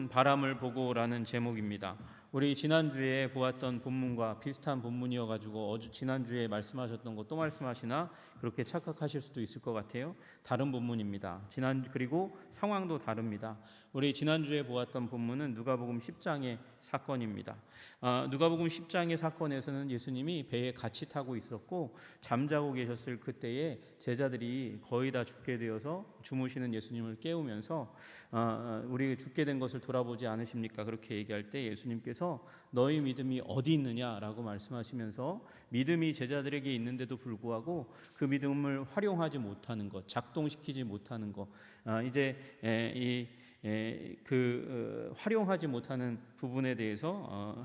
바람을 보고라는 제목입니다. 우리 지난주에 보았던 본문과 비슷한 본문이어가지고 지난주에 말씀하셨던 거 또 말씀하시나 그렇게 착각하실 수도 있을 것 같아요. 다른 본문입니다. 그리고 상황도 다릅니다. 우리 지난주에 보았던 본문은 누가복음 10장의 사건입니다. 누가복음 10장의 사건에서는 예수님이 배에 같이 타고 있었고 잠자고 계셨을 그때에 제자들이 거의 다 죽게 되어서 주무시는 예수님을 깨우면서 우리 죽게 된 것을 돌아보지 않으십니까? 그렇게 얘기할 때 예수님께서 너희 믿음이 어디 있느냐라고 말씀하시면서 믿음이 제자들에게 있는데도 불구하고 그 믿음을 활용하지 못하는 것, 작동시키지 못하는 것, 활용하지 못하는 부분에 대해서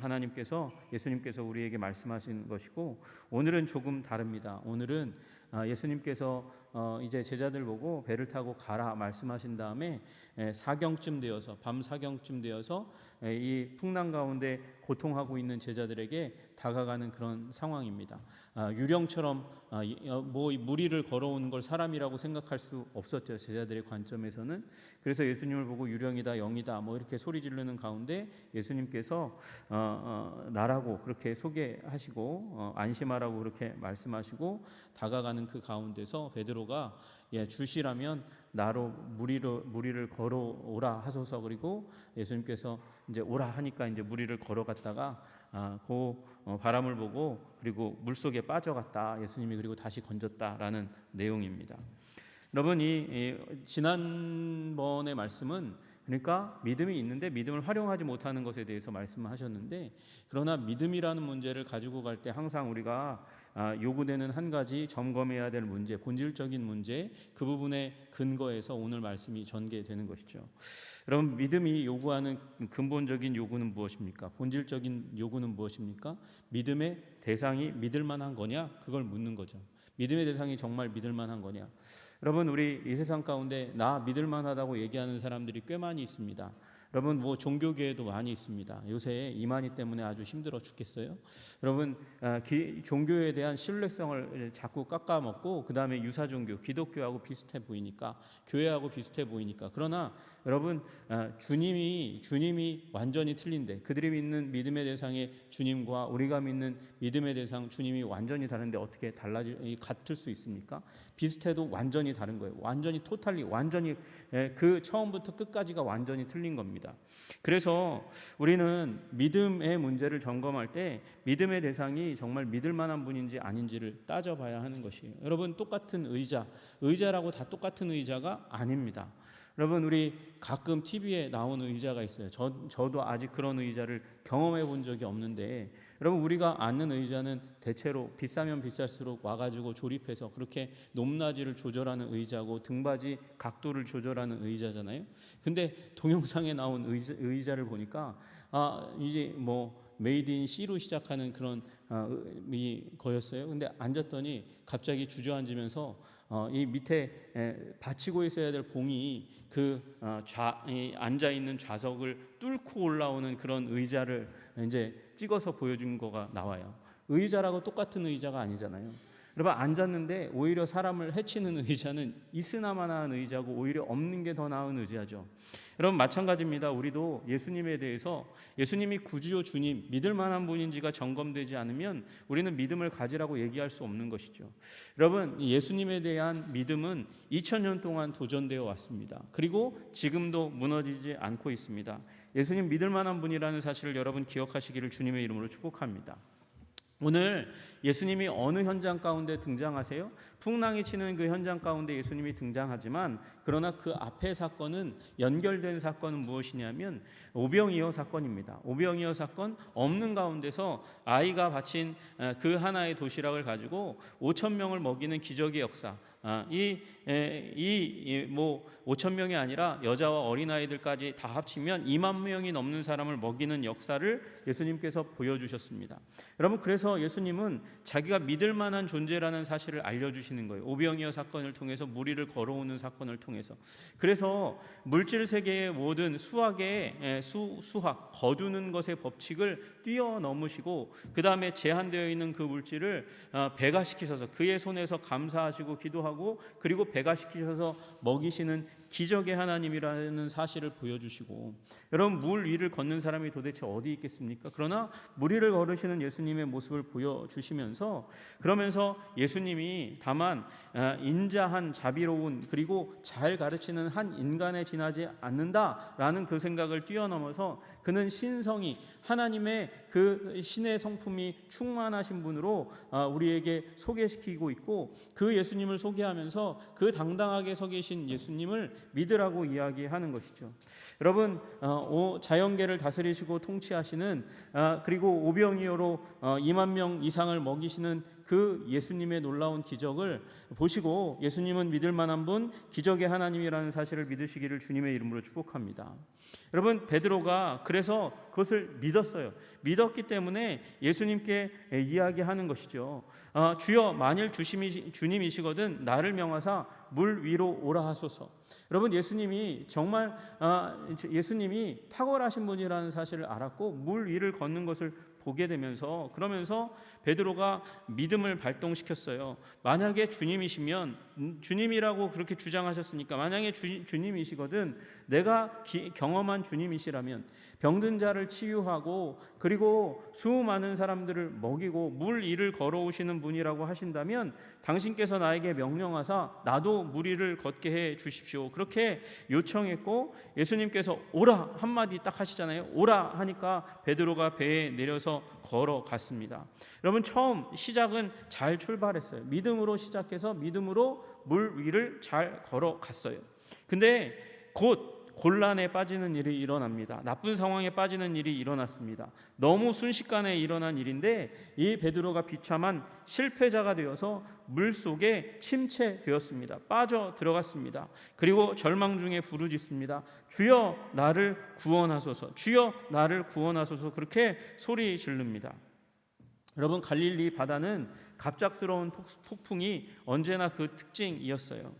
예수님께서 우리에게 말씀하신 것이고, 오늘은 조금 다릅니다. 오늘은 예수님께서 이제 제자들 보고 배를 타고 가라 말씀하신 다음에 밤 사경쯤 되어서 이 풍랑 가운데 고통하고 있는 제자들에게 다가가는 그런 상황입니다. 유령처럼 무리를 걸어오는 걸 사람이라고 생각할 수 없었죠, 제자들의 관점에서는. 그래서 예수님을 보고 유령이다, 영이다 이렇게 소리 지르는 가운데 예수님께서 나라고 그렇게 소개하시고 안심하라고 그렇게 말씀하시고 다가가는 그 가운데서 베드로가 주시라면 나로 무리를 걸어오라 하소서. 그리고 예수님께서 이제 오라 하니까 이제 무리를 걸어갔다가 바람을 보고 그리고 물속에 빠져갔다. 예수님이 그리고 다시 건졌다라는 내용입니다. 여러분, 이 지난번의 말씀은 그러니까 믿음이 있는데 믿음을 활용하지 못하는 것에 대해서 말씀하셨는데, 그러나 믿음이라는 문제를 가지고 갈 때 항상 우리가 요구되는 한 가지 점검해야 될 문제, 본질적인 문제, 그 부분의 근거에서 오늘 말씀이 전개되는 것이죠. 여러분, 믿음이 요구하는 근본적인 요구는 무엇입니까? 본질적인 요구는 무엇입니까? 믿음의 대상이 믿을 만한 거냐? 그걸 묻는 거죠. 믿음의 대상이 정말 믿을 만한 거냐? 여러분, 우리 이 세상 가운데 나 믿을 만하다고 얘기하는 사람들이 꽤 많이 있습니다. 여러분, 종교계에도 많이 있습니다. 요새 이만희 때문에 아주 힘들어 죽겠어요. 여러분, 종교에 대한 신뢰성을 자꾸 깎아먹고 그 다음에 유사종교, 기독교하고 비슷해 보이니까, 교회하고 비슷해 보이니까. 그러나 여러분, 주님이 완전히 틀린데, 그들이 믿는 믿음의 대상의 주님과 우리가 믿는 믿음의 대상 주님이 완전히 다른데 어떻게 같을 수 있습니까? 비슷해도 완전히 다른 거예요. 완전히 그 처음부터 끝까지가 완전히 틀린 겁니다. 그래서 우리는 믿음의 문제를 점검할 때 믿음의 대상이 정말 믿을 만한 분인지 아닌지를 따져봐야 하는 것이에요. 여러분, 똑같은 의자라고 다 똑같은 의자가 아닙니다. 여러분, 우리 가끔 TV에 나오는 의자가 있어요. 저도 아직 그런 의자를 경험해 본 적이 없는데, 여러분, 우리가 앉는 의자는 대체로 비싸면 비쌀수록 와가지고 조립해서 그렇게 높낮이를 조절하는 의자고 등받이 각도를 조절하는 의자잖아요. 근데 동영상에 나온 의자를 보니까 이제 메이드 인 C로 시작하는 그런 거였어요. 근데 앉았더니 갑자기 주저앉으면서 이 밑에 받치고 있어야 될 봉이 앉아 있는 좌석을 뚫고 올라오는 그런 의자를 이제 찍어서 보여준 거가 나와요. 의자라고 똑같은 의자가 아니잖아요. 여러분, 앉았는데 오히려 사람을 해치는 의자는 있으나마나한 의자고 오히려 없는 게 더 나은 의자죠. 여러분, 마찬가지입니다. 우리도 예수님에 대해서 예수님이 구주요 주님, 믿을 만한 분인지가 점검되지 않으면 우리는 믿음을 가지라고 얘기할 수 없는 것이죠. 여러분, 예수님에 대한 믿음은 2000년 동안 도전되어 왔습니다. 그리고 지금도 무너지지 않고 있습니다. 예수님 믿을 만한 분이라는 사실을 여러분 기억하시기를 주님의 이름으로 축복합니다. 오늘 예수님이 어느 현장 가운데 등장하세요? 풍랑이 치는 그 현장 가운데 예수님이 등장하지만, 그러나 그 앞의 사건은, 연결된 사건은 무엇이냐면 오병이어 사건입니다. 오병이어 사건, 없는 가운데서 아이가 바친 그 하나의 도시락을 가지고 5,000명을 먹이는 기적의 역사. 5,000명이 아니라 여자와 어린아이들까지 다 합치면 2만 명이 넘는 사람을 먹이는 역사를 예수님께서 보여주셨습니다. 여러분, 그래서 예수님은 자기가 믿을 만한 존재라는 사실을 알려주시는 거예요. 오병이어 사건을 통해서, 무리를 걸어오는 사건을 통해서. 그래서 물질 세계의 모든 수학의 수학, 거두는 것의 법칙을 뛰어넘으시고, 그 다음에 제한되어 있는 그 물질을 배가시키셔서 그의 손에서 감사하시고 기도하고, 그리고 배가시키셔서 먹이시는 기적의 하나님이라는 사실을 보여주시고, 여러분 물 위를 걷는 사람이 도대체 어디 있겠습니까? 그러나 물 위를 걸으시는 예수님의 모습을 보여주시면서, 그러면서 예수님이 다만 인자한 자비로운 그리고 잘 가르치는 한 인간에 지나지 않는다라는 그 생각을 뛰어넘어서 그는 신성이 하나님의 그 신의 성품이 충만하신 분으로 우리에게 소개시키고 있고, 그 예수님을 소개하면서 그 당당하게 서 계신 예수님을 믿으라고 이야기하는 것이죠. 여러분 자연계를 다스리시고 통치하시는 그리고 오병이어로 2만 명 이상을 먹이시는 그 예수님의 놀라운 기적을 보시고 예수님은 믿을 만한 분, 기적의 하나님이라는 사실을 믿으시기를 주님의 이름으로 축복합니다. 여러분 베드로가 그래서 그것을 믿었어요. 믿었기 때문에 예수님께 이야기하는 것이죠. 주여 만일 주님이시거든 나를 명하사 물 위로 오라 하소서. 여러분 예수님이 정말 예수님이 탁월하신 분이라는 사실을 알았고 물 위를 걷는 것을 보게 되면서, 그러면서 베드로가 믿음을 발동시켰어요. 만약에 주님이시면, 주님이라고 그렇게 주장하셨으니까 만약에 주님이시거든 내가 경험한 주님이시라면 병든 자를 치유하고 그리고 수많은 사람들을 먹이고 물 위를 걸어오시는 분이라고 하신다면 당신께서 나에게 명령하사 나도 물 위를 걷게 해 주십시오. 그렇게 요청했고 예수님께서 오라 한마디 딱 하시잖아요. 오라 하니까 베드로가 배에 내려서 걸어갔습니다. 여러분 처음 시작은 잘 출발했어요. 믿음으로 시작해서 믿음으로 물 위를 잘 걸어갔어요. 근데 곧 곤란에 빠지는 일이 일어납니다. 나쁜 상황에 빠지는 일이 일어났습니다. 너무 순식간에 일어난 일인데 이 베드로가 비참한 실패자가 되어서 물속에 침체되었습니다. 빠져 들어갔습니다. 그리고 절망 중에 부르짖습니다. 주여 나를 구원하소서, 주여 나를 구원하소서, 그렇게 소리 지릅니다. 여러분 갈릴리 바다는 갑작스러운 폭풍이 언제나 그 특징이었어요.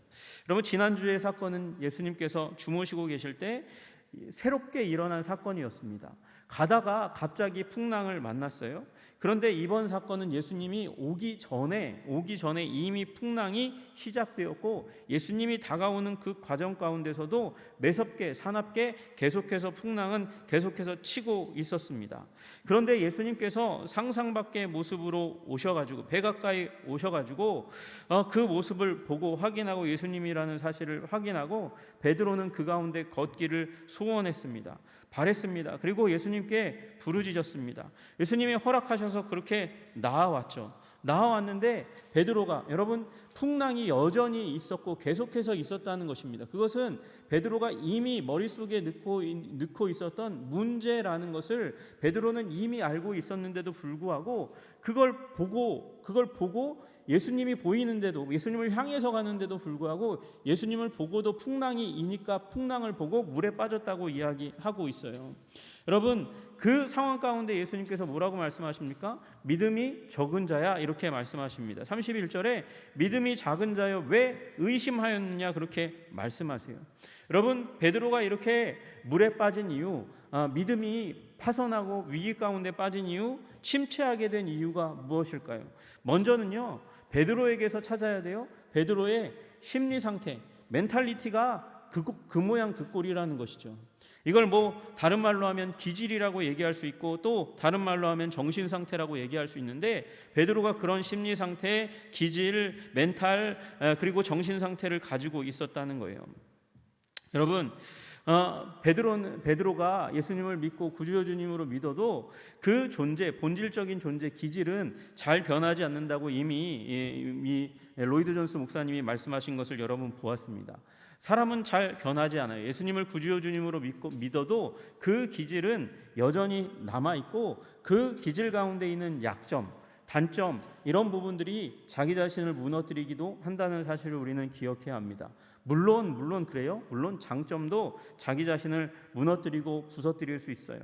여러분 지난주의 사건은 예수님께서 주무시고 계실 때 새롭게 일어난 사건이었습니다. 가다가 갑자기 풍랑을 만났어요. 그런데 이번 사건은 예수님이 오기 전에 이미 풍랑이 시작되었고 예수님이 다가오는 그 과정 가운데서도 매섭게 사납게 계속해서 풍랑은 계속해서 치고 있었습니다. 그런데 예수님께서 상상 밖의 모습으로 오셔가지고 배 가까이 오셔가지고 그 모습을 보고 확인하고 예수님이라는 사실을 확인하고 베드로는 그 가운데 걷기를 소원했습니다. 바랬습니다. 그리고 예수님께 부르짖었습니다. 예수님이 허락하셔서 그렇게 나아왔죠. 나아왔는데 베드로가, 여러분 풍랑이 여전히 있었고 계속해서 있었다는 것입니다. 그것은 베드로가 이미 머릿속에 넣고 있었던 문제라는 것을 베드로는 이미 알고 있었는데도 불구하고 그걸 보고 예수님이 보이는데도, 예수님을 향해서 가는데도 불구하고 예수님을 보고도 풍랑이 이니까 풍랑을 보고 물에 빠졌다고 이야기하고 있어요. 여러분 그 상황 가운데 예수님께서 뭐라고 말씀하십니까? 믿음이 적은 자야, 이렇게 말씀하십니다. 31절에 믿음이 작은 자여 왜 의심하였느냐, 그렇게 말씀하세요. 여러분 베드로가 이렇게 물에 빠진 이유, 믿음이 파선하고 위기 가운데 빠진 이유, 침체하게 된 이유가 무엇일까요? 먼저는요 베드로에게서 찾아야 돼요. 베드로의 심리 상태, 멘탈리티가 그 모양 그 꼴이라는 것이죠. 이걸 뭐 다른 말로 하면 기질이라고 얘기할 수 있고 또 다른 말로 하면 정신 상태라고 얘기할 수 있는데 베드로가 그런 심리 상태, 기질, 멘탈 그리고 정신 상태를 가지고 있었다는 거예요. 여러분 베드로가 예수님을 믿고 구주주님으로 믿어도 그 존재, 본질적인 존재, 기질은 잘 변하지 않는다고 이미 로이드 존스 목사님이 말씀하신 것을 여러분 보았습니다. 사람은 잘 변하지 않아요. 예수님을 구주주님으로 믿어도 그 기질은 여전히 남아있고 그 기질 가운데 있는 약점, 단점, 이런 부분들이 자기 자신을 무너뜨리기도 한다는 사실을 우리는 기억해야 합니다. 물론 그래요. 물론 장점도 자기 자신을 무너뜨리고 부서뜨릴 수 있어요.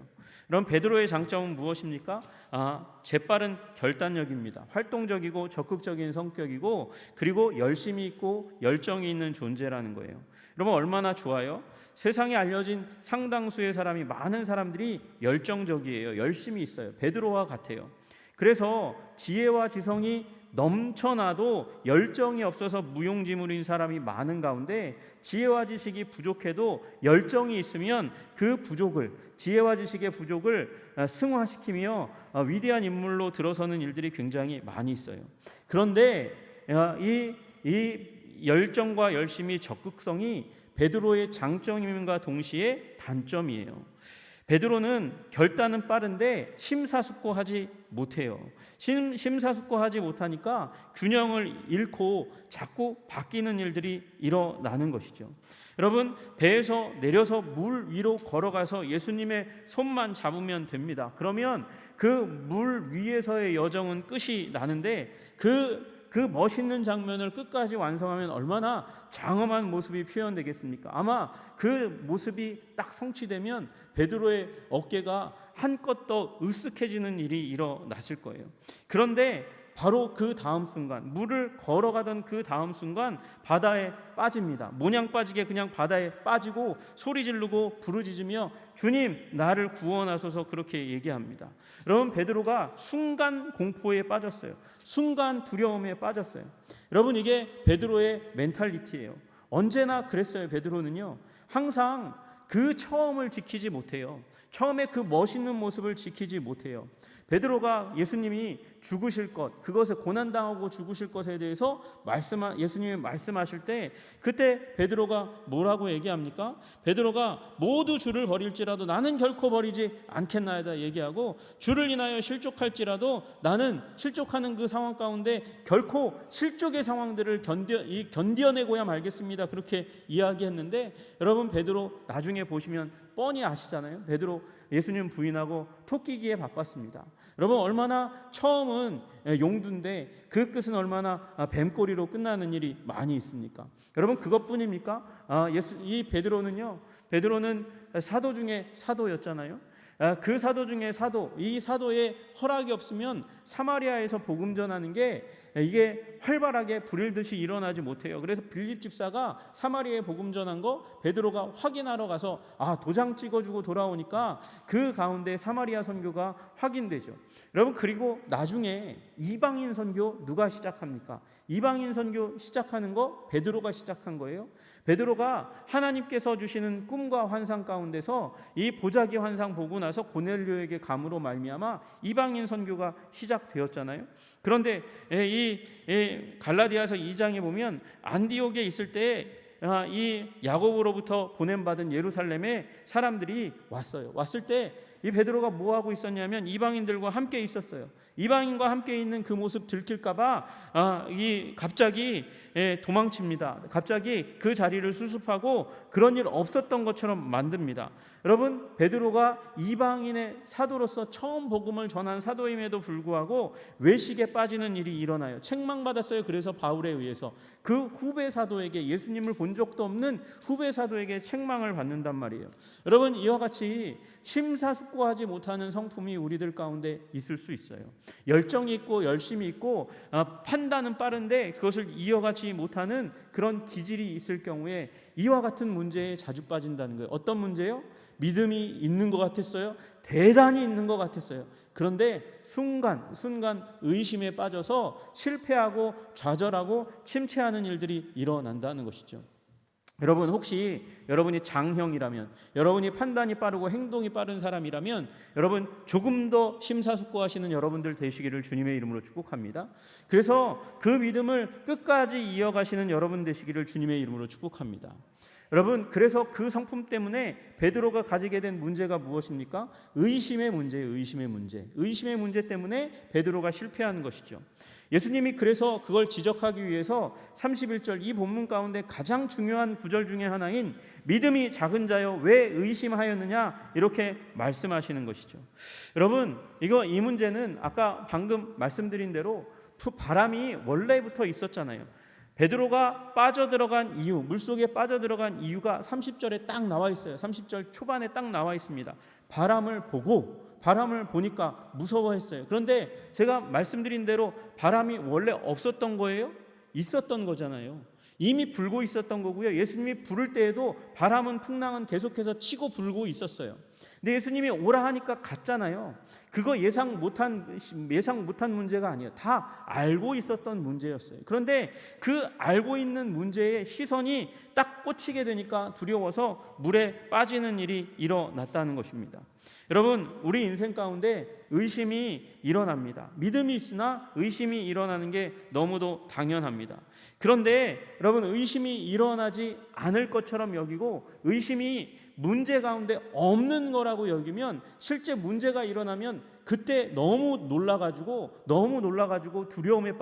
그럼 베드로의 장점은 무엇입니까? 재빠른 결단력입니다. 활동적이고 적극적인 성격이고 그리고 열심이 있고 열정이 있는 존재라는 거예요. 여러분 얼마나 좋아요? 세상에 알려진 상당수의 사람이, 많은 사람들이 열정적이에요. 열심히 있어요. 베드로와 같아요. 그래서 지혜와 지성이 넘쳐나도 열정이 없어서 무용지물인 사람이 많은 가운데 지혜와 지식이 부족해도 열정이 있으면 그 부족을, 지혜와 지식의 부족을 승화시키며 위대한 인물로 들어서는 일들이 굉장히 많이 있어요. 그런데 이 열정과 열심이, 적극성이 베드로의 장점임과 동시에 단점이에요. 베드로는 결단은 빠른데 심사숙고하지 못해요. 심사숙고하지 못하니까 균형을 잃고 자꾸 바뀌는 일들이 일어나는 것이죠. 여러분, 배에서 내려서 물 위로 걸어가서 예수님의 손만 잡으면 됩니다. 그러면 그 물 위에서의 여정은 끝이 나는데 그 멋있는 장면을 끝까지 완성하면 얼마나 장엄한 모습이 표현되겠습니까? 아마 그 모습이 딱 성취되면 베드로의 어깨가 한껏 더 으쓱해지는 일이 일어났을 거예요. 그런데 바로 그 다음 순간, 물을 걸어가던 그 다음 순간 바다에 빠집니다. 모냥 빠지게 그냥 바다에 빠지고 소리 지르고 부르짖으며 주님 나를 구원하소서 그렇게 얘기합니다. 여러분, 베드로가 순간 공포에 빠졌어요. 순간 두려움에 빠졌어요. 여러분, 이게 베드로의 멘탈리티예요. 언제나 그랬어요. 베드로는요, 항상 그 처음을 지키지 못해요. 처음에 그 멋있는 모습을 지키지 못해요. 베드로가 예수님이 죽으실 것, 그것에 고난당하고 죽으실 것에 대해서 예수님이 말씀하실 때 그때 베드로가 뭐라고 얘기합니까? 베드로가 모두 주를 버릴지라도 나는 결코 버리지 않겠나이다 얘기하고, 주를 인하여 실족할지라도 나는 실족하는 그 상황 가운데 결코 실족의 상황들을 견뎌내고야 말겠습니다 그렇게 이야기했는데, 여러분 베드로 나중에 보시면 뻔히 아시잖아요. 베드로 예수님 부인하고 토끼기에 바빴습니다. 여러분, 얼마나 처음은 용두인데 그 끝은 얼마나 뱀꼬리로 끝나는 일이 많이 있습니까? 여러분, 그것뿐입니까? 이 베드로는 사도 중에 사도였잖아요. 그 사도 중에 사도, 이 사도의 허락이 없으면 사마리아에서 복음 전하는 게 이게 활발하게 불일듯이 일어나지 못해요. 그래서 빌립 집사가 사마리아에 복음 전한 거 베드로가 확인하러 가서 도장 찍어주고 돌아오니까 그 가운데 사마리아 선교가 확인되죠. 여러분, 그리고 나중에 이방인 선교 누가 시작합니까? 이방인 선교 시작하는 거 베드로가 시작한 거예요. 베드로가 하나님께서 주시는 꿈과 환상 가운데서 이 보자기 환상 보고 나서 고넬료에게 감으로 말미암아 이방인 선교가 시작되었잖아요. 그런데 이 갈라디아서 2장에 보면 안디옥에 있을 때 이 야고보로부터 보냄받은 예루살렘에 사람들이 왔어요. 왔을 때 이 베드로가 뭐 하고 있었냐면 이방인들과 함께 있었어요. 이방인과 함께 있는 그 모습 들킬까봐 갑자기 도망칩니다. 갑자기 그 자리를 수습하고 그런 일 없었던 것처럼 만듭니다. 여러분, 베드로가 이방인의 사도로서 처음 복음을 전한 사도임에도 불구하고 외식에 빠지는 일이 일어나요. 책망받았어요. 그래서 바울에 의해서 그 후배 사도에게, 예수님을 본 적도 없는 후배 사도에게 책망을 받는단 말이에요. 여러분, 이와 같이 심사숙고하지 못하는 성품이 우리들 가운데 있을 수 있어요. 열정이 있고 열심이 있고 판단은 빠른데 그것을 이어가지 못하는 그런 기질이 있을 경우에 이와 같은 문제에 자주 빠진다는 거예요. 어떤 문제요? 믿음이 있는 것 같았어요. 대단히 있는 것 같았어요. 그런데 순간 의심에 빠져서 실패하고 좌절하고 침체하는 일들이 일어난다는 것이죠. 여러분, 혹시 여러분이 장형이라면, 여러분이 판단이 빠르고 행동이 빠른 사람이라면 여러분 조금 더 심사숙고하시는 여러분들 되시기를 주님의 이름으로 축복합니다. 그래서 그 믿음을 끝까지 이어가시는 여러분 되시기를 주님의 이름으로 축복합니다. 여러분, 그래서 그 성품 때문에 베드로가 가지게 된 문제가 무엇입니까? 의심의 문제예요. 의심의 문제 때문에 베드로가 실패하는 것이죠. 예수님이 그래서 그걸 지적하기 위해서 31절 이 본문 가운데 가장 중요한 구절 중에 하나인 믿음이 작은 자여 왜 의심하였느냐 이렇게 말씀하시는 것이죠. 여러분, 이 문제는 아까 방금 말씀드린 대로 바람이 원래부터 있었잖아요. 베드로가 빠져들어간 이유, 물속에 빠져들어간 이유가 30절에 딱 나와 있어요. 30절 초반에 딱 나와 있습니다. 바람을 보니까 무서워했어요. 그런데 제가 말씀드린 대로 바람이 원래 없었던 거예요? 있었던 거잖아요. 이미 불고 있었던 거고요. 예수님이 부를 때에도 바람은 풍랑은 계속해서 치고 불고 있었어요. 근데 예수님이 오라 하니까 갔잖아요. 그거 예상 못한 문제가 아니에요. 다 알고 있었던 문제였어요. 그런데 그 알고 있는 문제에 시선이 딱 꽂히게 되니까 두려워서 물에 빠지는 일이 일어났다는 것입니다. 여러분, 우리 인생 가운데 의심이 일어납니다. 믿음이 있으나 의심이 일어나는 게 너무도 당연합니다. 그런데 여러분, 의심이 일어나지 않을 것처럼 여기고 의심이 문제 가운데 없는 거라고 여기면 실제 문제가 일어나면 그때 너무 놀라가지고 두려움에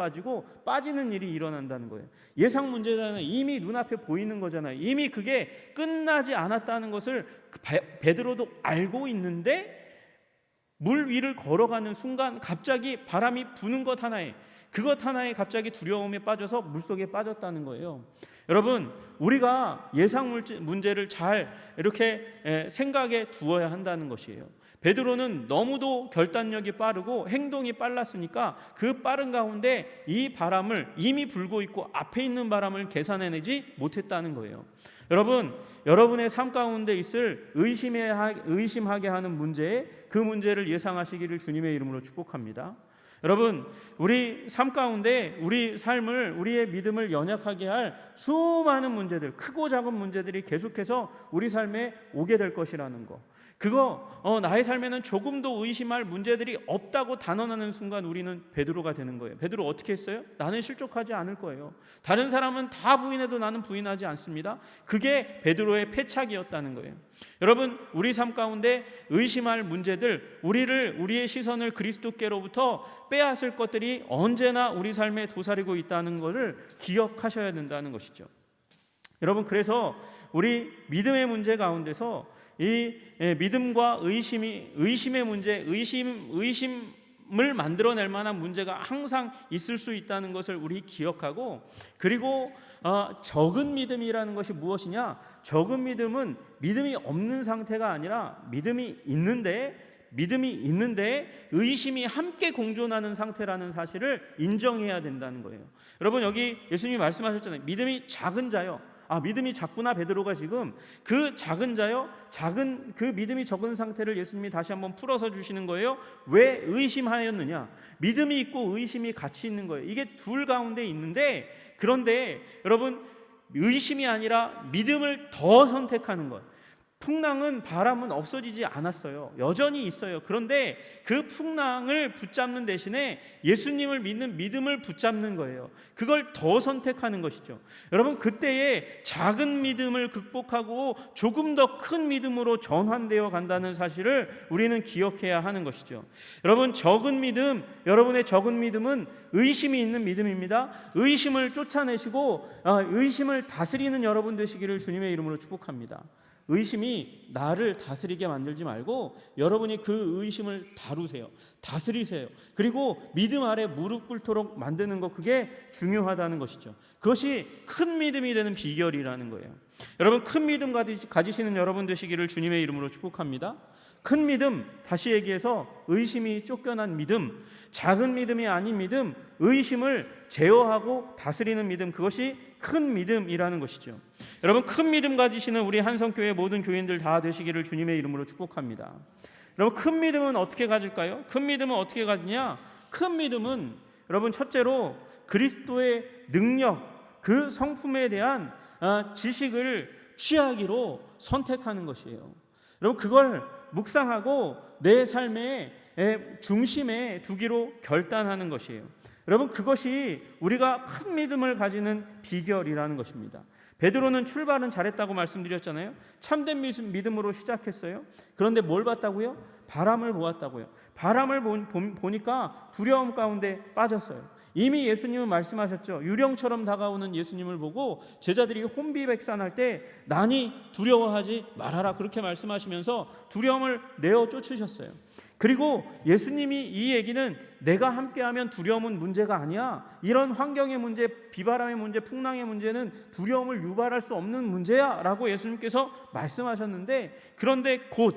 빠지는 일이 일어난다는 거예요. 예상 문제잖아요. 이미 눈앞에 보이는 거잖아요. 이미 그게 끝나지 않았다는 것을 베드로도 알고 있는데 물 위를 걸어가는 순간 갑자기 바람이 부는 것 하나에 그것 하나에 갑자기 두려움에 빠져서 물속에 빠졌다는 거예요. 여러분, 우리가 예상 문제를 잘 이렇게 생각에 두어야 한다는 것이에요. 베드로는 너무도 결단력이 빠르고 행동이 빨랐으니까 그 빠른 가운데 이 바람을 이미 불고 있고 앞에 있는 바람을 계산해내지 못했다는 거예요. 여러분, 여러분의 삶 가운데 있을 의심하게 하는 문제에 그 문제를 예상하시기를 주님의 이름으로 축복합니다. 여러분, 우리 삶 가운데 우리 삶을, 우리의 믿음을 연약하게 할 수많은 문제들, 크고 작은 문제들이 계속해서 우리 삶에 오게 될 것이라는 거, 그거 나의 삶에는 조금도 의심할 문제들이 없다고 단언하는 순간 우리는 베드로가 되는 거예요. 베드로 어떻게 했어요? 나는 실족하지 않을 거예요. 다른 사람은 다 부인해도 나는 부인하지 않습니다. 그게 베드로의 패착이었다는 거예요. 여러분, 우리 삶 가운데 의심할 문제들, 우리의 시선을 그리스도께로부터 빼앗을 것들이 언제나 우리 삶에 도사리고 있다는 것을 기억하셔야 된다는 것이죠. 여러분, 그래서 우리 믿음의 문제 가운데서 이 믿음과 의심의 문제, 의심을 만들어낼 만한 문제가 항상 있을 수 있다는 것을 우리 기억하고, 그리고 적은 믿음이라는 것이 무엇이냐? 적은 믿음은 믿음이 없는 상태가 아니라 믿음이 있는데 의심이 함께 공존하는 상태라는 사실을 인정해야 된다는 거예요. 여러분, 여기 예수님이 말씀하셨잖아요. 믿음이 작은 자요. 믿음이 작구나. 베드로가 지금 그 작은 자요, 작은 그 믿음이 적은 상태를 예수님이 다시 한번 풀어서 주시는 거예요. 왜 의심하였느냐? 믿음이 있고 의심이 같이 있는 거예요. 이게 둘 가운데 있는데, 그런데 여러분, 의심이 아니라 믿음을 더 선택하는 것. 풍랑은, 바람은 없어지지 않았어요. 여전히 있어요. 그런데 그 풍랑을 붙잡는 대신에 예수님을 믿는 믿음을 붙잡는 거예요. 그걸 더 선택하는 것이죠. 여러분, 그때에 작은 믿음을 극복하고 조금 더 큰 믿음으로 전환되어 간다는 사실을 우리는 기억해야 하는 것이죠. 여러분, 여러분의 적은 믿음은 의심이 있는 믿음입니다. 의심을 쫓아내시고 의심을 다스리는 여러분 되시기를 주님의 이름으로 축복합니다. 의심이 나를 다스리게 만들지 말고 여러분이 그 의심을 다스리세요. 그리고 믿음 아래 무릎 꿇도록 만드는 것, 그게 중요하다는 것이죠. 그것이 큰 믿음이 되는 비결이라는 거예요. 여러분, 큰 믿음 가지시는 여러분 되시기를 주님의 이름으로 축복합니다. 큰 믿음, 다시 얘기해서 의심이 쫓겨난 믿음, 작은 믿음이 아닌 믿음, 의심을 제어하고 다스리는 믿음, 그것이 큰 믿음이라는 것이죠. 여러분, 큰 믿음 가지시는 우리 한성교회 모든 교인들 다 되시기를 주님의 이름으로 축복합니다. 여러분, 큰 믿음은 어떻게 가질까요? 큰 믿음은 어떻게 가지냐? 큰 믿음은 여러분, 첫째로 그리스도의 능력, 그 성품에 대한 지식을 취하기로 선택하는 것이에요. 여러분, 그걸 묵상하고 내 삶의 중심에 두기로 결단하는 것이에요. 여러분, 그것이 우리가 큰 믿음을 가지는 비결이라는 것입니다. 베드로는 출발은 잘했다고 말씀드렸잖아요. 참된 믿음으로 시작했어요. 그런데 뭘 봤다고요? 바람을 보았다고요. 바람을 보니까 두려움 가운데 빠졌어요. 이미 예수님은 말씀하셨죠. 유령처럼 다가오는 예수님을 보고 제자들이 혼비백산할 때 난이 두려워하지 말아라, 그렇게 말씀하시면서 두려움을 내어 쫓으셨어요. 그리고 예수님이 이 얘기는 내가 함께하면 두려움은 문제가 아니야. 이런 환경의 문제, 비바람의 문제, 풍랑의 문제는 두려움을 유발할 수 없는 문제야 라고 예수님께서 말씀하셨는데, 그런데 곧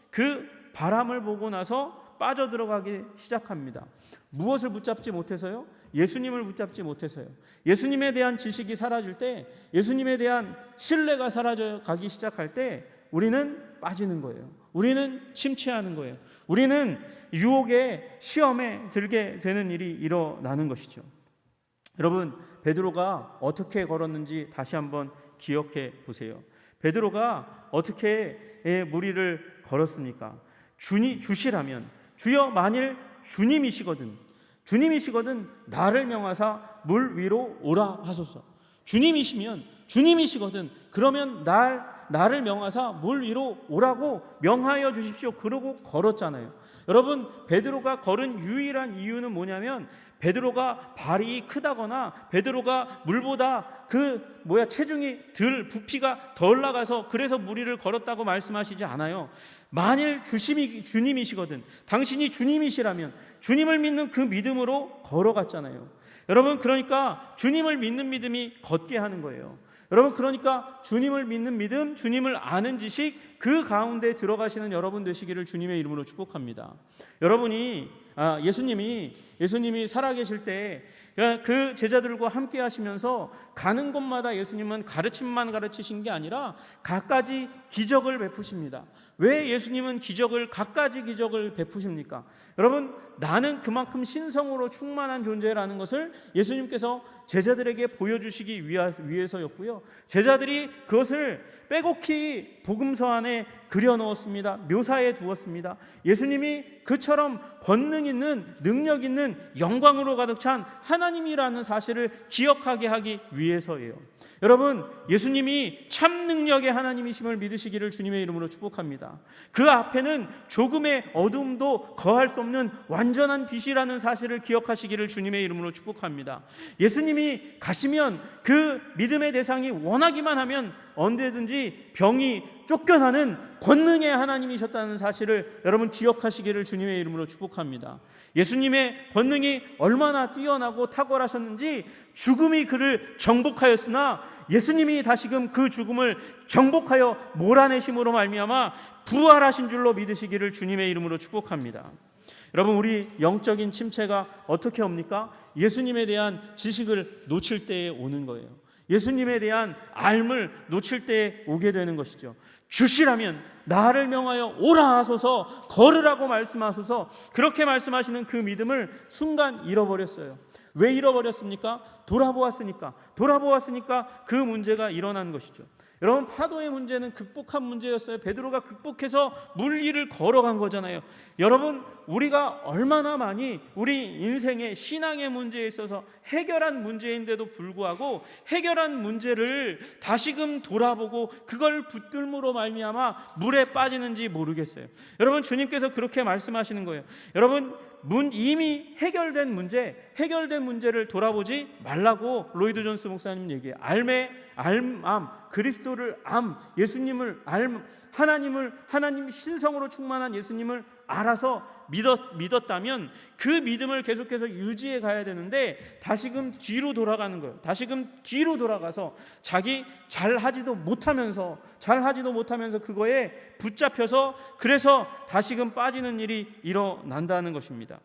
그 바람을 보고 나서 빠져들어가기 시작합니다. 무엇을 붙잡지 못해서요? 예수님을 붙잡지 못해서요. 예수님에 대한 지식이 사라질 때, 예수님에 대한 신뢰가 사라져가기 시작할 때 우리는 빠지는 거예요. 우리는 침체하는 거예요. 우리는 유혹의 시험에 들게 되는 일이 일어나는 것이죠. 여러분, 베드로가 어떻게 걸었는지 다시 한번 기억해 보세요. 베드로가 어떻게 무리를 걸었습니까? 주시라면, 주여 만일 주님이시거든 나를 명하사 물 위로 오라 하소서. 주님이시거든 그러면 나를 명하사 물 위로 오라고 명하여 주십시오. 그러고 걸었잖아요. 여러분, 베드로가 걸은 유일한 이유는 뭐냐면 베드로가 발이 크다거나 베드로가 물보다 체중이 부피가 덜 나가서 그래서 무리를 걸었다고 말씀하시지 않아요. 만일 주님이시거든, 당신이 주님이시라면 주님을 믿는 그 믿음으로 걸어갔잖아요. 여러분, 그러니까 주님을 믿는 믿음이 걷게 하는 거예요. 여러분, 그러니까 주님을 믿는 믿음, 주님을 아는 지식, 그 가운데 들어가시는 여러분 되시기를 주님의 이름으로 축복합니다. 예수님이 살아계실 때 그 제자들과 함께 하시면서 가는 곳마다 예수님은 가르침만 가르치신 게 아니라 갖가지 기적을 베푸십니다. 왜 예수님은 갖가지 기적을 베푸십니까? 여러분, 나는 그만큼 신성으로 충만한 존재라는 것을 예수님께서 제자들에게 보여주시기 위해서였고요. 제자들이 그것을 빼곡히 복음서 안에 그려넣었습니다. 묘사해 두었습니다. 예수님이 그처럼 권능 있는, 능력 있는, 영광으로 가득 찬 하나님이라는 사실을 기억하게 하기 위해서예요. 여러분, 예수님이 참 능력의 하나님이심을 믿으시기를 주님의 이름으로 축복합니다. 그 앞에는 조금의 어둠도 거할 수 없는 완전한 빛이라는 사실을 기억하시기를 주님의 이름으로 축복합니다. 예수님이 가시면 그 믿음의 대상이 원하기만 하면 언제든지 병이 쫓겨나는 권능의 하나님이셨다는 사실을 여러분 기억하시기를 주님의 이름으로 축복합니다. 예수님의 권능이 얼마나 뛰어나고 탁월하셨는지 죽음이 그를 정복하였으나 예수님이 다시금 그 죽음을 정복하여 몰아내심으로 말미암아 부활하신 줄로 믿으시기를 주님의 이름으로 축복합니다. 여러분, 우리 영적인 침체가 어떻게 옵니까? 예수님에 대한 지식을 놓칠 때에 오는 거예요. 예수님에 대한 알을 놓칠 때에 오게 되는 것이죠. 주시라면 나를 명하여 오라 하소서, 걸으라고 말씀하소서, 그렇게 말씀하시는 그 믿음을 순간 잃어버렸어요. 왜 잃어버렸습니까? 돌아보았으니까 그 문제가 일어난 것이죠. 여러분, 파도의 문제는 극복한 문제였어요. 베드로가 극복해서 물 위를 걸어간 거잖아요. 여러분, 우리가 얼마나 많이 우리 인생의 신앙의 문제에 있어서 해결한 문제인데도 불구하고 해결한 문제를 다시금 돌아보고 그걸 붙들므로 말미암아 물에 빠지는지 모르겠어요. 여러분, 주님께서 그렇게 말씀하시는 거예요. 여러분, 이미 해결된 문제를 돌아보지 말라고 로이드 존스 목사님 얘기해요. 그리스도를 예수님을 하나님 신성으로 충만한 예수님을 알아서 믿었다면 그 믿음을 계속해서 유지해 가야 되는데 다시금 뒤로 돌아가는 거예요. 다시금 뒤로 돌아가서 자기 잘하지도 못하면서 그거에 붙잡혀서 그래서 다시금 빠지는 일이 일어난다는 것입니다.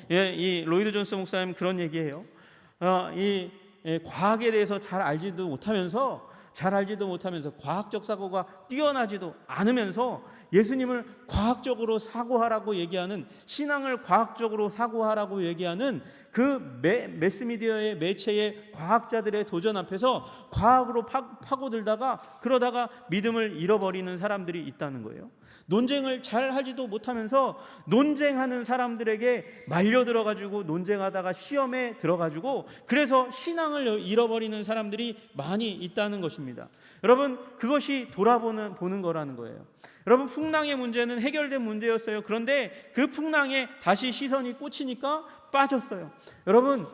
이 로이드 존스 목사님 그런 얘기해요. 과학에 대해서 잘 알지도 못하면서 과학적 사고가 뛰어나지도 않으면서 예수님을 과학적으로 사고하라고 얘기하는, 신앙을 과학적으로 사고하라고 얘기하는 그 매스미디어의 매체의 과학자들의 도전 앞에서 과학으로 그러다가 믿음을 잃어버리는 사람들이 있다는 거예요. 논쟁을 잘 하지도 못하면서 논쟁하는 사람들에게 말려들어가지고 논쟁하다가 시험에 들어가지고 그래서 신앙을 잃어버리는 사람들이 많이 있다는 것입니다. 여러분, 그것이 보는 거라는 거예요. 여러분, 풍랑의 문제는 해결된 문제였어요. 그런데 그 풍랑에 다시 시선이 꽂히니까 빠졌어요. 여러분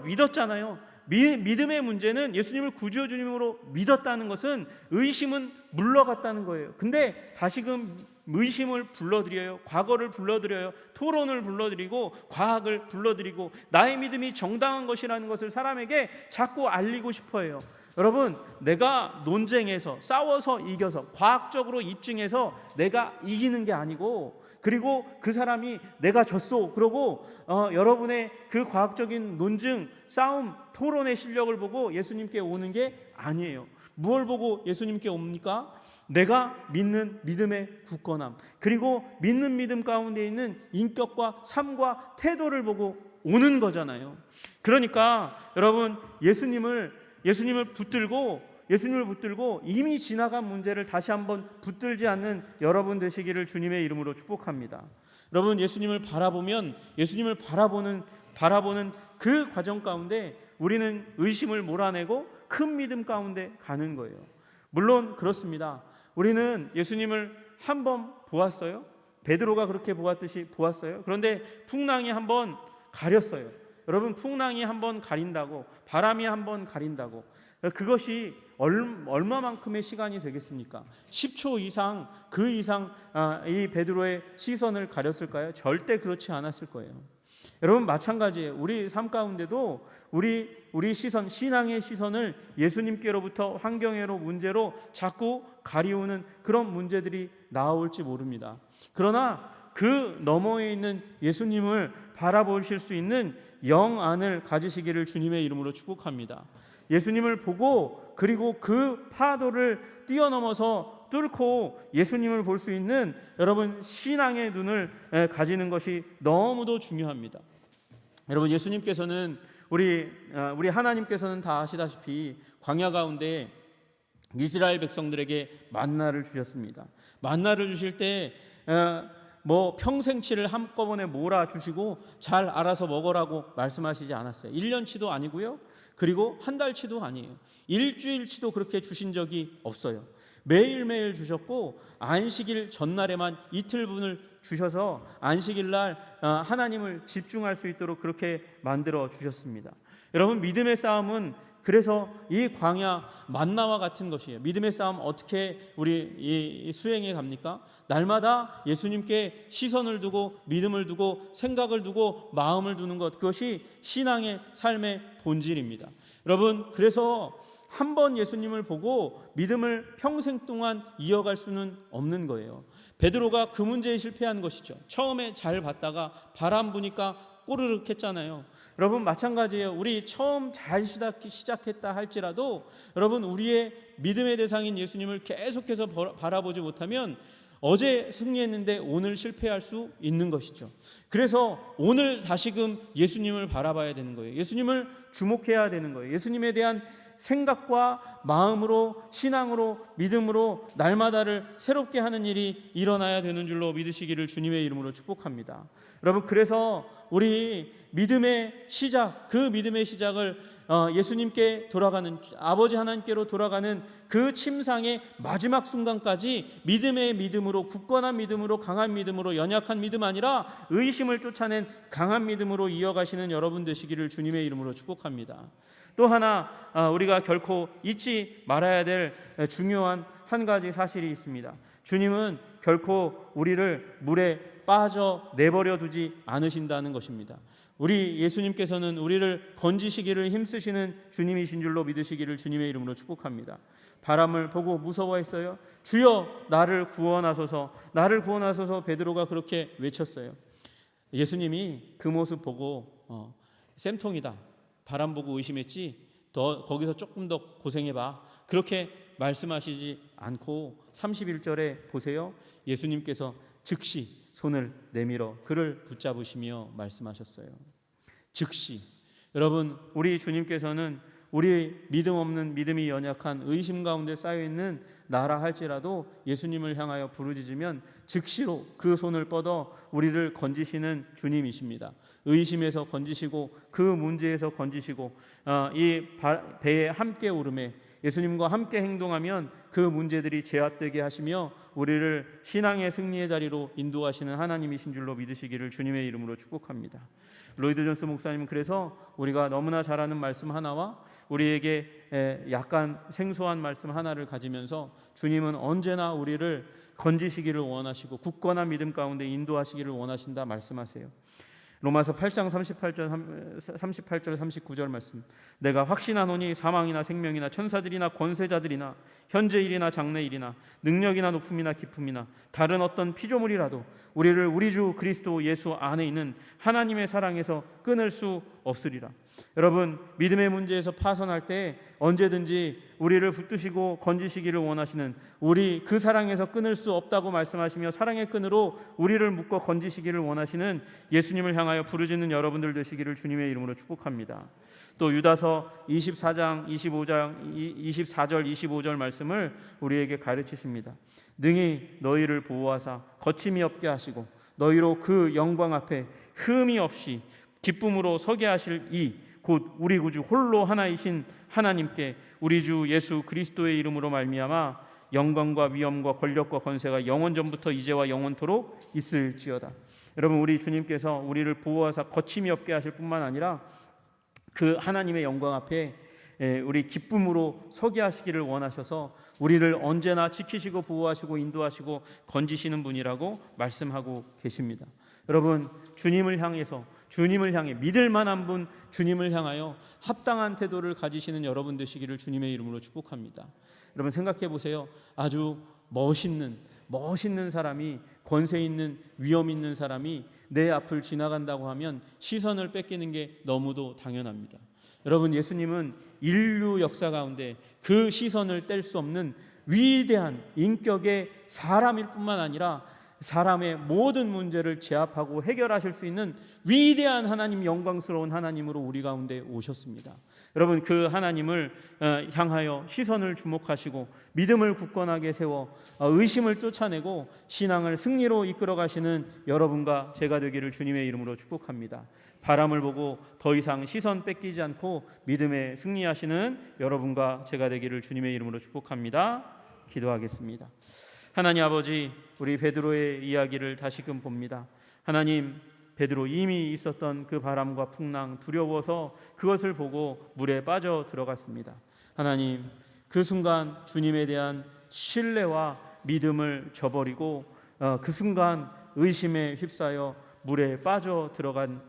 믿었잖아요. 믿음의 문제는 예수님을 구주주님으로 믿었다는 것은 의심은 물러갔다는 거예요. 근데 다시금 의심을 불러들여요. 과거를 불러들여요. 토론을 불러들이고 과학을 불러들이고 나의 믿음이 정당한 것이라는 것을 사람에게 자꾸 알리고 싶어해요. 여러분, 내가 논쟁에서 싸워서 이겨서 과학적으로 입증해서 내가 이기는 게 아니고, 그리고 그 사람이 내가 졌어 그러고 여러분의 그 과학적인 논증, 싸움, 토론의 실력을 보고 예수님께 오는 게 아니에요. 무엇을 보고 예수님께 옵니까? 내가 믿는 믿음의 굳건함, 그리고 믿는 믿음 가운데 있는 인격과 삶과 태도를 보고 오는 거잖아요. 그러니까 여러분, 예수님을 붙들고 이미 지나간 문제를 다시 한번 붙들지 않는 여러분 되시기를 주님의 이름으로 축복합니다. 여러분, 예수님을 바라보는 그 과정 가운데 우리는 의심을 몰아내고 큰 믿음 가운데 가는 거예요. 물론 그렇습니다. 우리는 예수님을 한번 보았어요. 베드로가 그렇게 보았듯이 보았어요. 그런데 풍랑이 한번 가렸어요. 여러분, 풍랑이 한번 가린다고, 바람이 한번 가린다고, 그것이 얼마만큼의 시간이 되겠습니까? 10초 이상, 그 이상 이 베드로의 시선을 가렸을까요? 절대 그렇지 않았을 거예요. 여러분, 마찬가지예요. 우리 삶 가운데도 우리 시선, 신앙의 시선을 예수님께로부터 환경으로, 문제로 자꾸 가리우는 그런 문제들이 나올지 모릅니다. 그러나 그 너머에 있는 예수님을 바라보실 수 있는 영안을 가지시기를 주님의 이름으로 축복합니다. 예수님을 보고, 그리고 그 파도를 뛰어넘어서 뚫고 예수님을 볼 수 있는 여러분 신앙의 눈을 가지는 것이 너무도 중요합니다. 여러분, 예수님께서는 우리 하나님께서는 다 아시다시피 광야 가운데 이스라엘 백성들에게 만나를 주셨습니다. 만나를 주실 때 평생치를 한꺼번에 몰아주시고 잘 알아서 먹으라고 말씀하시지 않았어요. 1년치도 아니고요, 그리고 한 달치도 아니에요. 일주일치도 그렇게 주신 적이 없어요. 매일매일 주셨고, 안식일 전날에만 이틀분을 주셔서 안식일 날 하나님을 집중할 수 있도록 그렇게 만들어 주셨습니다. 여러분, 믿음의 싸움은 그래서 이 광야 만나와 같은 것이에요. 믿음의 싸움 어떻게 우리 수행해 갑니까? 날마다 예수님께 시선을 두고, 믿음을 두고, 생각을 두고, 마음을 두는 것, 그것이 신앙의 삶의 본질입니다. 여러분, 그래서 한 번 예수님을 보고 믿음을 평생 동안 이어갈 수는 없는 거예요. 베드로가 그 문제에 실패한 것이죠. 처음에 잘 봤다가 바람 부니까 꼬르륵 했잖아요. 여러분, 마찬가지예요. 우리 처음 잘 시작했다 할지라도 여러분, 우리의 믿음의 대상인 예수님을 계속해서 바라보지 못하면 어제 승리했는데 오늘 실패할 수 있는 것이죠. 그래서 오늘 다시금 예수님을 바라봐야 되는 거예요. 예수님을 주목해야 되는 거예요. 예수님에 대한 생각과 마음으로, 신앙으로, 믿음으로 날마다를 새롭게 하는 일이 일어나야 되는 줄로 믿으시기를 주님의 이름으로 축복합니다. 여러분, 그래서 우리 믿음의 시작, 그 믿음의 시작을 예수님께 돌아가는, 아버지 하나님께로 돌아가는 그 침상의 마지막 순간까지 믿음의 믿음으로, 굳건한 믿음으로, 강한 믿음으로, 연약한 믿음 아니라 의심을 쫓아낸 강한 믿음으로 이어가시는 여러분 되시기를 주님의 이름으로 축복합니다. 또 하나 우리가 결코 잊지 말아야 될 중요한 한 가지 사실이 있습니다. 주님은 결코 우리를 물에 빠져 내버려 두지 않으신다는 것입니다. 우리 예수님께서는 우리를 건지시기를 힘쓰시는 주님이신 줄로 믿으시기를 주님의 이름으로 축복합니다. 바람을 보고 무서워했어요. 주여 나를 구원하소서, 나를 구원하소서. 베드로가 그렇게 외쳤어요. 예수님이 그 모습 보고 쌤통이다, 바람 보고 의심했지, 더 거기서 조금 더 고생해봐, 그렇게 말씀하시지 않고 31절에 보세요. 예수님께서 즉시 손을 내밀어 그를 붙잡으시며 말씀하셨어요. 즉시. 여러분, 우리 주님께서는 우리 믿음 없는, 믿음이 연약한, 의심 가운데 쌓여있는 나라 할지라도 예수님을 향하여 부르짖으면 즉시로 그 손을 뻗어 우리를 건지시는 주님이십니다. 의심에서 건지시고, 그 문제에서 건지시고, 이 배에 함께 오름에 예수님과 함께 행동하면 그 문제들이 제압되게 하시며 우리를 신앙의 승리의 자리로 인도하시는 하나님이신 줄로 믿으시기를 주님의 이름으로 축복합니다. 로이드 존스 목사님은 그래서 우리가 너무나 잘 아는 말씀 하나와 우리에게 약간 생소한 말씀 하나를 가지면서 주님은 언제나 우리를 건지시기를 원하시고 굳건한 믿음 가운데 인도하시기를 원하신다 말씀하세요. 로마서 8장 38절 39절 말씀. 내가 확신하노니 사망이나 생명이나 천사들이나 권세자들이나 현재일이나 장래일이나 능력이나 높음이나 깊음이나 다른 어떤 피조물이라도 우리를 우리 주 그리스도 예수 안에 있는 하나님의 사랑에서 끊을 수 없으리라. 여러분, 믿음의 문제에서 파선할 때 언제든지 우리를 붙드시고 건지시기를 원하시는, 우리 그 사랑에서 끊을 수 없다고 말씀하시며 사랑의 끈으로 우리를 묶어 건지시기를 원하시는 예수님을 향하여 부르짖는 여러분들 되시기를 주님의 이름으로 축복합니다. 또 유다서 24장 24절 25절 말씀을 우리에게 가르치십니다. 능히 너희를 보호하사 거침이 없게 하시고 너희로 그 영광 앞에 흠이 없이 기쁨으로 서게 하실 이 곧 우리 구주 홀로 하나이신 하나님께 우리 주 예수 그리스도의 이름으로 말미암아 영광과 위엄과 권력과 권세가 영원 전부터 이제와 영원토록 있을지어다. 여러분, 우리 주님께서 우리를 보호하사 거침이 없게 하실 뿐만 아니라 그 하나님의 영광 앞에 우리 기쁨으로 서게 하시기를 원하셔서 우리를 언제나 지키시고 보호하시고 인도하시고 건지시는 분이라고 말씀하고 계십니다. 여러분, 주님을 향해 믿을 만한 분, 주님을 향하여 합당한 태도를 가지시는 여러분 되시기를 주님의 이름으로 축복합니다. 여러분, 생각해 보세요. 아주 멋있는 사람이, 권세 있는, 위엄 있는 사람이 내 앞을 지나간다고 하면 시선을 뺏기는 게 너무도 당연합니다. 여러분, 예수님은 인류 역사 가운데 그 시선을 뗄 수 없는 위대한 인격의 사람일 뿐만 아니라 사람의 모든 문제를 제압하고 해결하실 수 있는 위대한 하나님, 영광스러운 하나님으로 우리 가운데 오셨습니다. 여러분, 그 하나님을 향하여 시선을 주목하시고 믿음을 굳건하게 세워 의심을 쫓아내고 신앙을 승리로 이끌어 가시는 여러분과 제가 되기를 주님의 이름으로 축복합니다. 바람을 보고 더 이상 시선 뺏기지 않고 믿음에 승리하시는 여러분과 제가 되기를 주님의 이름으로 축복합니다. 기도하겠습니다. 하나님 아버지, 우리 베드로의 이야기를 다시금 봅니다. 하나님, 베드로 이미 있었던 그 바람과 풍랑, 두려워서 그것을 보고 물에 빠져 들어갔습니다. 하나님, 그 순간 주님에 대한 신뢰와 믿음을 저버리고 그 순간 의심에 휩싸여 물에 빠져 들어간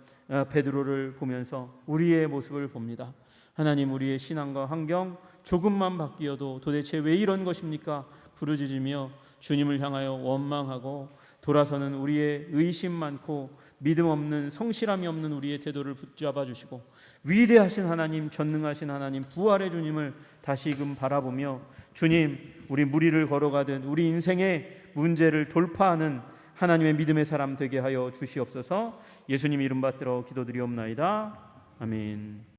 베드로를 보면서 우리의 모습을 봅니다. 하나님, 우리의 신앙과 환경 조금만 바뀌어도 도대체 왜 이런 것입니까? 부르짖으며 주님을 향하여 원망하고 돌아서는 우리의 의심 많고 믿음 없는, 성실함이 없는 우리의 태도를 붙잡아 주시고 위대하신 하나님, 전능하신 하나님, 부활의 주님을 다시금 바라보며 주님, 우리 무리를 걸어가든 우리 인생의 문제를 돌파하는 하나님의 믿음의 사람 되게 하여 주시옵소서. 예수님 이름 받들어 기도드리옵나이다. 아멘.